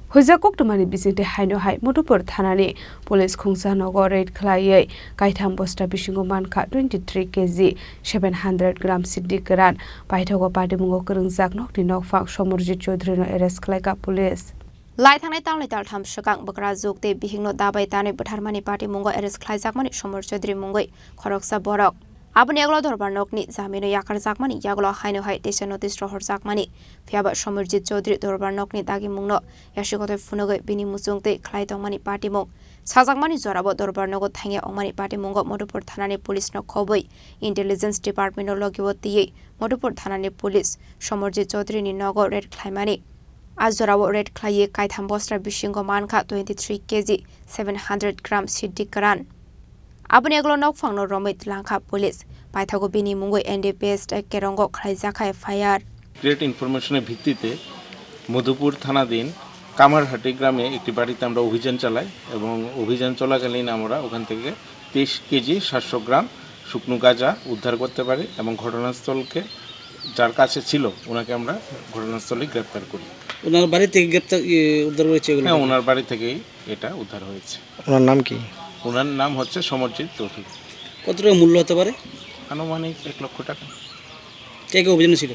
Hujakok Tomani Bisinte Haino Hai MadhupurThanani Police Khungsa NogoRaid Khlaiwi Kaitham Bosta Bisingo Mankha 23 kg 700 gram Siddi Kwran Paithago Bisingo Khorang Nokni Nokfak Somorjit Chaudhary no arrest Khlaika police Lai thangnai tang letal tham shakang bakra jokte bihingno dabai tane butharmani party mungo arrest khlaijakmani Somor Chaudhary mungoi khoroksa borok aboni aglo dorbar nokni jamino yakar jakmani yaglo haino hai tesa notice rohor jakmani phiaba Somorjit Chaudhary dorbar nokni dagi mungno yashikote funogoi bini musungte khlai tongmani party mung sajakmani jorabo dorbar nogo thangya ongmani party mungo MadhupurThanani police no khoboi intelligence department no logiwoti MadhupurThanani police Somorjit Chaudhary ni NogoRaid khlaimani Azorabo Red Khlaiwi Kaitham Bosta Bisingo Mankha 23 kg 700 gram Siddi Kwran Aboni aglo nokfang no romit langkha police Paithago bini mungoi NDPS kerongo khlaijaka FIR Great information এর ভিত্তিতে মধুপুর থানাধীন কামারহাটি গ্রামে একটি বাড়িতে আমরা অভিযান চালাই এবং অভিযান চলাকালীন আমরা ওখান থেকে 23 কেজি 700 গ্রাম শুকনো গাঁজা উদ্ধার করতে পারি এবং ঘটনাস্থলকে যার কাছে ছিল ওনাকে আমরা ঘটনাস্থলে গ্রেফতার করি ওনার বাড়ি থেকে গ্রেফতার উদ্ধার হয়েছে এগুলো হ্যাঁ ওনার বাড়ি থেকেই এটা উদ্ধার হয়েছে ওনার নাম কি ওনার নাম হচ্ছে সমরজিৎ চৌধুরী কত টাকা মূল্য হতে পারে আনুমানিক 1 লক্ষ টাকা কে কে অভিযানে ছিল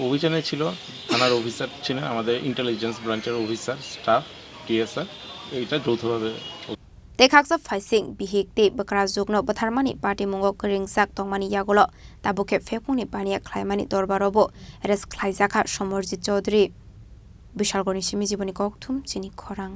অভিযানে ছিল থানার অফিসার ছিলেন আমাদের ইন্টেলিজেন্স ব্রাঞ্চের অফিসার স্টাফ টিএসআর এইটা যৌথভাবে Tekhaksa Faising Bihikte Bakra Jokno Batharmani Party Mungo Khringsak Tongmani Yagolo Tabuke Fepuni Pania Khlaimani Dorbarobo Res Khlaijaka Somorjit Chaudhary Bishalgoni Shimi Jiboni Kokthum Chini Khorang